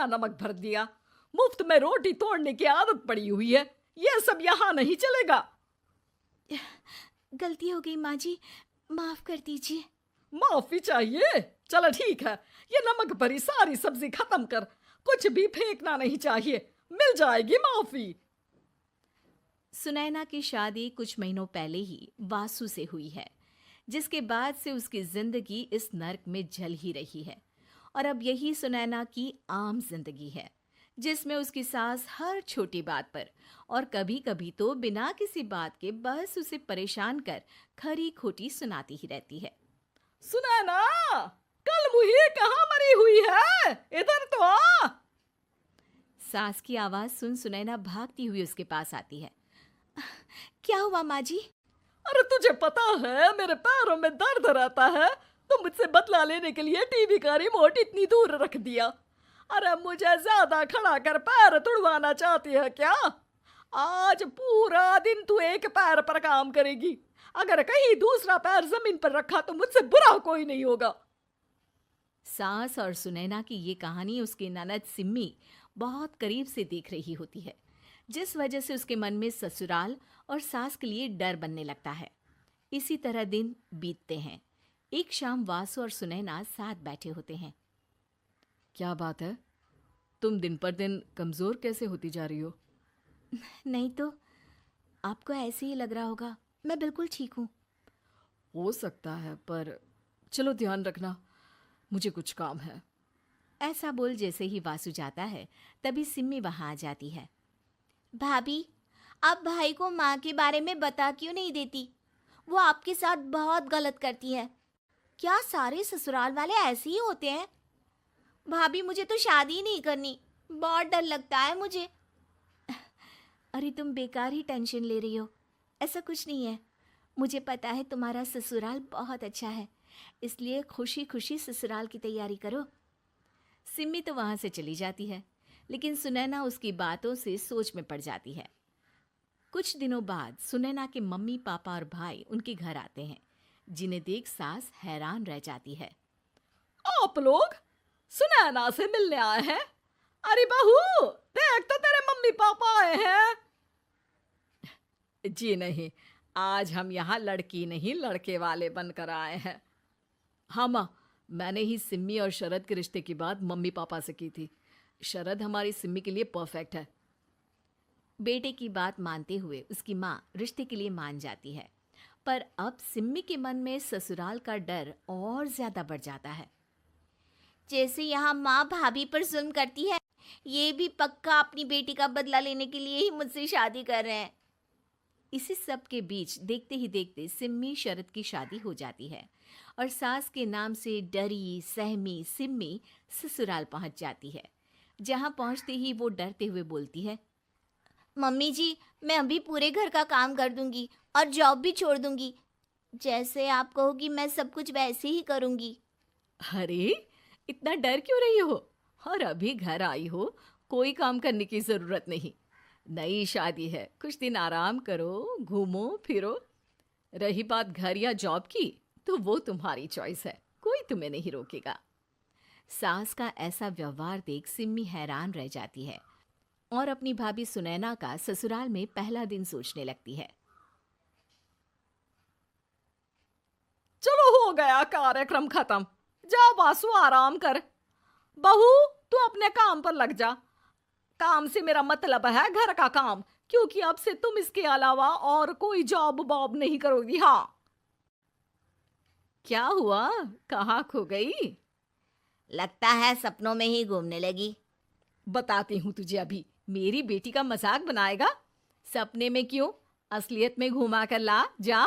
नमक भर दिया। मुफ्त में रोटी तोड़ने की आदत पड़ी हुई है, ये सब यहाँ नहीं चलेगा। गलती हो गई माँ जी, माफ कर दीजिए। माफी चाहिए? चलो ठीक है, ये नमक भरी सारी सब्जी खत्म कर, कुछ भी फेंकना नहीं चाहिए, मिल जाएगी माफी। सुनैना की शादी कुछ महीनों पहले ही वासु से हुई है, जिसके बाद से उसकी जिंदगी इस नर्क में जल ही रही है। और अब यही सुनैना की आम जिंदगी है, जिसमें उसकी सास हर छोटी बात पर और कभी कभी तो बिना किसी बात के बस उसे परेशान कर खरी खोटी सुनाती ही रहती है। सुनैना, कल मुही कहाँ मरी हुई है, इधर तो आ। सास की आवाज सुन सुनैना भागती हुई उसके पास आती है। क्या हुआ माँ जी? अरे तुझे पता है मेरे पैरों में दर्द रहता है, तो मुझसे बदला लेने के लिए टीवी का रिमोट इतनी दूर रख दिया। अरे मुझे ज्यादा खड़ा कर पैर तुड़वाना चाहती है क्या? आज पूरा दिन तू एक पैर पर काम करेगी, अगर कहीं दूसरा पैर जमीन पर रखा तो मुझसे बुरा कोई नहीं होगा। सास और सुनैना की ये कहानी उसकी ननद सिम्मी बहुत करीब से देख रही होती है, जिस वजह से उसके मन में ससुराल और सास के लिए डर बनने लगता है। इसी तरह दिन बीतते हैं। एक शाम वासु और सुनैना साथ बैठे होते हैं। क्या बात है, तुम दिन पर दिन कमजोर कैसे होती जा रही हो? नहीं तो, आपको ऐसे ही लग रहा होगा, मैं बिल्कुल ठीक हूँ। हो सकता है, पर चलो ध्यान रखना, मुझे कुछ काम है। ऐसा बोल जैसे ही वासु जाता है, तभी सिम्मी वहां आ जाती है। भाभी, आप भाई को माँ के बारे में बता क्यों नहीं देती? वो आपके साथ बहुत गलत करती है। क्या सारे ससुराल वाले ऐसे ही होते हैं? भाभी, मुझे तो शादी ही नहीं करनी, बहुत डर लगता है मुझे। अरे तुम बेकार ही टेंशन ले रही हो, ऐसा कुछ नहीं है। मुझे पता है तुम्हारा ससुराल बहुत अच्छा है, इसलिए खुशी खुशी ससुराल की तैयारी करो। सिम्मी तो वहां से चली जाती है, लेकिन सुनैना उसकी बातों से सोच में पड़ जाती है। कुछ दिनों बाद सुनैना के मम्मी पापा और भाई उनके घर आते हैं, जिन्हें देख सास हैरान रह जाती है। आप लोग सुनैना से मिलने आए हैं? अरे बहू, देख तो तेरे मम्मी पापा आए हैं। जी नहीं, आज हम यहाँ लड़की नहीं लड़के वाले बनकर आए हैं। हाँ माँ, मैंने ही सिम्मी और शरद के रिश्ते की बात मम्मी पापा से की थी। शरद हमारी सिम्मी के लिए परफेक्ट है। बेटे की बात मानते हुए उसकी माँ रिश्ते के लिए मान जाती है, पर अब सिम्मी के मन में ससुराल का डर और ज्यादा बढ़ जाता है। जैसे यहाँ माँ भाभी पर जुल्म करती है, ये भी पक्का अपनी बेटी का बदला लेने के लिए ही मुझसे शादी कर रहे हैं। इसी सब के बीच देखते ही देखते सिम्मी शरद की शादी हो जाती है और सास के नाम से डरी सहमी सिम्मी ससुराल पहुंच जाती है। जहां पहुंचते ही वो डरते हुए बोलती है, मम्मी जी, मैं अभी पूरे घर का काम कर दूंगी और जॉब भी छोड़ दूंगी। जैसे आप कहोगी मैं सब कुछ वैसे ही करूंगी। अरे, इतना डर क्यों रही हो? और अभी घर आई हो, कोई काम करने की जरूरत नहीं। नई शादी है, कुछ दिन आराम करो, घूमो फिरो। रही बात घर या जॉब की, तो वो तुम्हारी चॉइस है, कोई तुम्हें नहीं रोकेगा। सास का ऐसा व्यवहार देख सिम्मी हैरान रह जाती है और अपनी भाभी सुनैना का ससुराल में पहला दिन सोचने लगती है। चलो हो गया कार्यक्रम खत्म, जा वासु आराम कर। बहू, तू अपने काम पर लग जा। काम से मेरा मतलब है घर का काम, क्योंकि अब से तुम इसके अलावा और कोई जॉब बॉब नहीं करोगी। हाँ। क्या हुआ, कहाँ खो गई? लगता है सपनों में ही घूमने लगी। बताती हूँ तुझे अभी। मेरी बेटी का मजाक बनाएगा? सपने में क्यों, असलियत में घुमा कर ला, जा।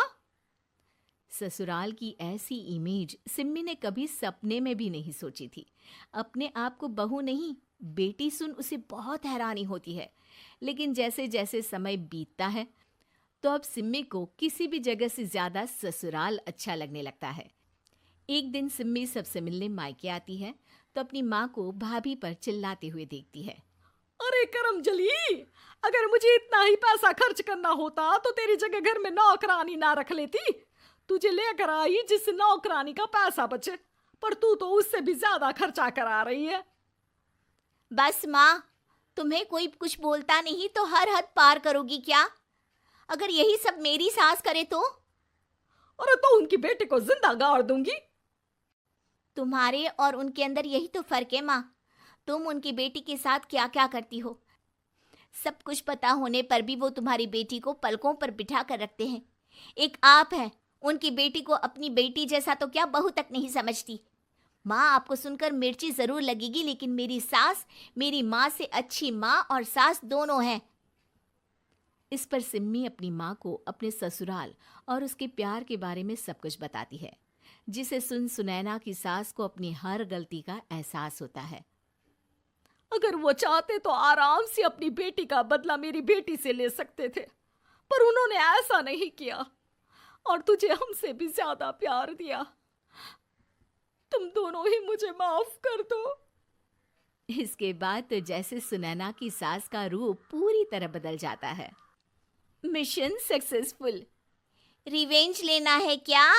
ससुराल की ऐसी इमेज सिम्मी ने कभी सपने में भी नहीं सोची थी। अपने आप को बहू नहीं, बेटी सुन उसे बहुत हैरानी होती है। लेकिन जैसे जैसे समय बीतता है, तो अब सिम्मी को किसी भी जगह से ज्यादा ससुराल अच्छा लगने लगता है। एक दिन सिम्मी सबसे मिलने मायके आती है, तो अपनी माँ को भाभी पर चिल्लाते हुए देखती है। अरे करमजली, अगर मुझे इतना ही पैसा खर्च करना होता तो तेरी जगह घर में नौकरानी ना रख लेती। तुझे लेकर आई जिस नौकरानी का पैसा बचे, पर तू तो उससे भी ज्यादा खर्चा करा रही है। बस माँ, तुम्हें कोई कुछ बोलता नहीं तो हर हद पार करोगी क्या? अगर यही सब मेरी सास करे तो? अरे तो उनकी बेटी को जिंदा गाड़ दूंगी। तुम्हारे और उनके अंदर यही तो फर्क है माँ। तुम उनकी बेटी के साथ क्या क्या करती हो, सब कुछ पता होने पर भी वो तुम्हारी बेटी को पलकों पर बिठा कर रखते हैं। एक आप हैं, उनकी बेटी को अपनी बेटी जैसा तो क्या बहू तक नहीं समझती। माँ, आपको सुनकर मिर्ची जरूर लगेगी, लेकिन मेरी सास मेरी माँ से अच्छी माँ और सास दोनों हैं। इस पर सिम्मी अपनी माँ को अपने ससुराल और उसके प्यार के बारे में सब कुछ बताती है, जिसे सुन सुनैना की सास को अपनी हर गलती का एहसास होता है। अगर वो चाहते तो आराम से अपनी बेटी का बदला मेरी बेटी से ले सकते थे, पर उन्होंने ऐसा नहीं किया और तुझे हमसे भी ज्यादा प्यार दिया। तुम दोनों ही मुझे माफ कर दो। इसके बाद तो जैसे सुनैना की सास का रूप पूरी तरह बदल जाता है। Mission successful. रिवेंज लेना है क्या?